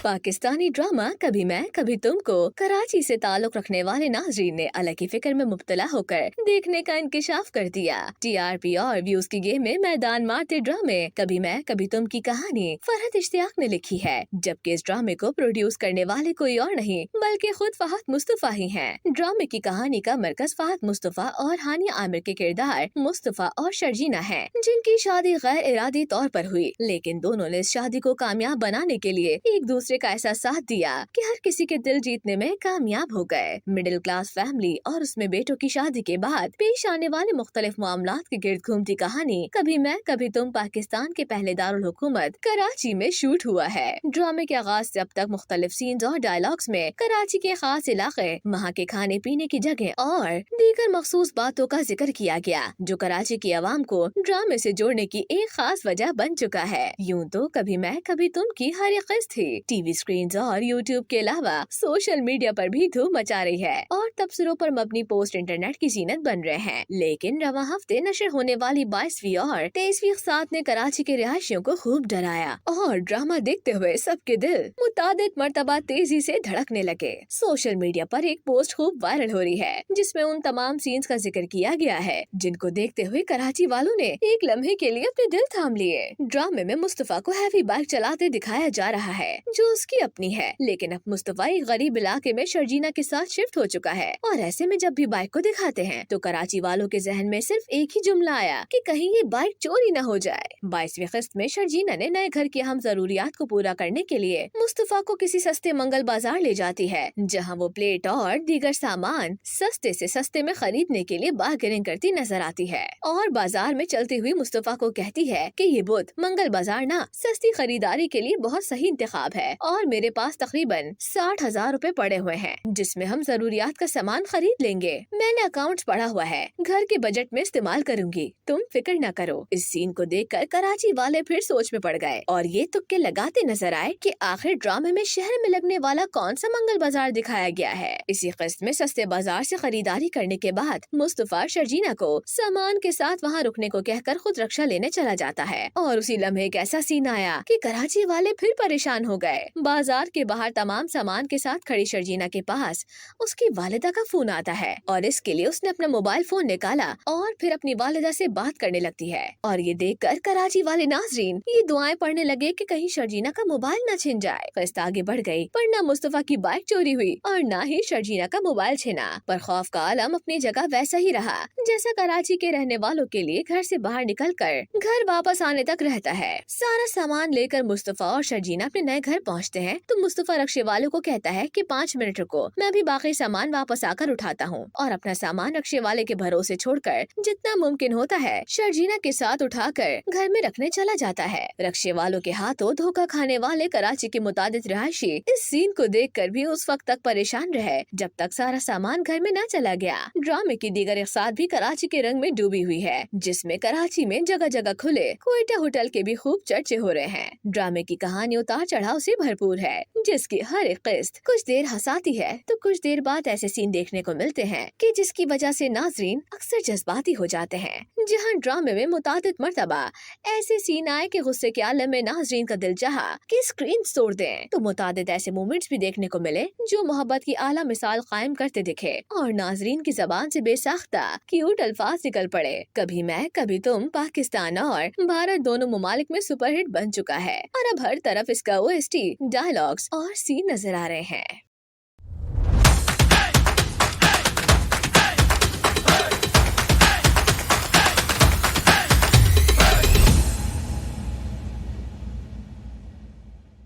Pakistani drama कभी मैं कभी तुम को कराची से ताल्लुक रखने वाले नाजरीन ने अलग ही फिक्र में मुब्तला होकर देखने का इंकिशाफ कर दिया। टीआरपी और व्यूज की गेम में मैदान मारते ड्रामे कभी मैं कभी तुम की कहानी फरहत इश्तियाक ने लिखी है, जबकि इस ड्रामे को प्रोड्यूस करने वाले कोई और नहीं बल्कि खुद फहद मुस्तफा ही हैं। ड्रामे की कहानी का मरकज फहद मुस्तफा और हानिया आमिर के किरदार मुस्तफा और शर्जीना है, जिनकी शादी गैर इरादी तौर पर हुई, लेकिन दोनों ने इस शादी को कामयाब बनाने के लिए एक दूसरे का ऐसा साथ दिया कि हर किसी के दिल जीतने में कामयाब हो गए। मिडिल क्लास फैमिली और उसमें बेटों की शादी के बाद पेश आने वाले मुख्तलिफ मामलात के गिर्द घूमती कहानी कभी मैं कभी तुम पाकिस्तान के पहले दारुल हुकूमत कराची में शूट हुआ है। ड्रामे के आगाज से अब तक मुख्तलिफ सीन्स और डायलॉग्स में कराची के खास इलाके, वहाँ के खाने पीने की जगह और दीगर मखसूस बातों का जिक्र किया गया, जो कराची की आवाम को ड्रामे से जोड़ने की एक खास वजह बन चुका है। यूँ तो कभी मैं कभी तुम की हर एक किस्त थी टीवी स्क्रीन और यूट्यूब के अलावा सोशल मीडिया पर भी धूम मचा रही है और तबसरों पर मबनी पोस्ट इंटरनेट की जीनत बन रहे हैं। लेकिन रवा हफ्ते नशर होने वाली 22वीं और 23वीं साथ ने कराची के रिहायशियों को खूब डराया और ड्रामा देखते हुए सबके दिल मुतादिद मर्तबा तेजी से धड़कने लगे। सोशल मीडिया पर एक पोस्ट खूब वायरल हो रही है, जिसमें उन तमाम सीन्स का जिक्र किया गया है जिनको देखते हुए कराची वालों ने एक लम्हे के लिए अपने दिल थाम लिए। ड्रामे में मुस्तफा को हैवी बाइक चलाते दिखाया जा रहा है जो उसकी अपनी है, लेकिन अब मुस्तफा एक गरीब इलाके में शर्जीना के साथ शिफ्ट हो चुका है और ऐसे में जब भी बाइक को दिखाते हैं तो कराची वालों के जहन में सिर्फ एक ही जुमला आया कि कहीं ये बाइक चोरी न हो जाए। 22वीं किस्त में शर्जीना ने नए घर की अहम जरूरियात को पूरा करने के लिए मुस्तफा को किसी सस्ते मंगल बाजार ले जाती है, जहाँ वो प्लेट और दीगर सामान सस्ते से सस्ते में खरीदने के लिए बार्गेनिंग करती नजर आती है और बाजार में चलती हुई मुस्तफा को कहती है कि ये बुध मंगल बाजार ना सस्ती खरीदारी के लिए बहुत सही इंतखाब है और मेरे पास तकरीबन 60,000 रुपए पड़े हुए हैं, जिसमें हम जरूरियात का सामान खरीद लेंगे। मैंने अकाउंट्स पढ़ा हुआ है, घर के बजट में इस्तेमाल करूंगी, तुम फिक्र न करो। इस सीन को देखकर कराची वाले फिर सोच में पड़ गए और ये तुक्के लगाते नजर आए कि आखिर ड्रामे में शहर में लगने वाला कौन सा मंगल बाजार दिखाया गया है। इसी किस्त में सस्ते बाजार से खरीदारी करने के बाद मुस्तफा शर्जीना को सामान के साथ वहाँ रुकने को कहकर खुद रक्षा लेने चला जाता है और उसी लम्हे एक ऐसा सीन आया कि कराची वाले फिर परेशान हो गए। बाजार के बाहर तमाम सामान के साथ खड़ी शर्जीना के पास उसकी वालिदा का फोन आता है और इसके लिए उसने अपना मोबाइल फोन निकाला और फिर अपनी वालिदा से बात करने लगती है और ये देखकर कराची वाले नाजरीन ये दुआएं पढ़ने लगे कि कहीं शर्जीना का मोबाइल न छिन जाए। किस्त आगे बढ़ गई, पर न मुस्तफा की बाइक चोरी हुई और न ही शर्जीना का मोबाइल छिना, पर खौफ का आलम अपनी जगह वैसा ही रहा जैसा कराची के रहने वालों के लिए घर से बाहर निकलकर घर वापस आने तक रहता है। सारा सामान लेकर मुस्तफा और शर्जीना अपने नए घर पहुँचते हैं तो मुस्तफा रक्शे वालों को कहता है कि 5 मिनट रुको, मैं भी बाकी सामान वापस आकर उठाता हूँ और अपना सामान रक्शे वाले के भरोसे छोड़कर जितना मुमकिन होता है शर्जीना के साथ उठाकर घर में रखने चला जाता है। रक्शे वालों के हाथों धोखा खाने वाले कराची के मुतादिद रिहायशी इस सीन को देखकर भी उस वक्त तक परेशान रहे जब तक सारा सामान घर में न चला गया। ड्रामे की दीगर इक़्साद भी कराची के रंग में डूबी हुई है, जिसमें कराची में जगह जगह खुले क्वेटा होटल के भी खूब चर्चे हो रहे हैं। ड्रामे की कहानी उतार चढ़ाव से भरपूर है, जिसकी हर एक किस्त कुछ देर हंसाती है तो कुछ देर बाद ऐसे सीन देखने को मिलते हैं कि जिसकी वजह से नाजरीन अक्सर जज्बाती हो जाते हैं। जहां ड्रामे में मुतादिद मर्तबा ऐसे सीन आए कि गुस्से के आलम में नाजरीन का दिल चाहा कि स्क्रीन तोड़ दें, तो मुतादिद ऐसे मोमेंट्स भी देखने को मिले जो मोहब्बत की आला मिसाल कायम करते दिखे और नाजरीन की जबान से बेसाख्ता क्यूट अल्फाज निकल पड़े। कभी मैं कभी तुम पाकिस्तान और भारत दोनों ममालिक में सुपरहिट बन चुका है और अब हर तरफ इसका OST, डायलॉग्स और सीन नजर आ रहे हैं।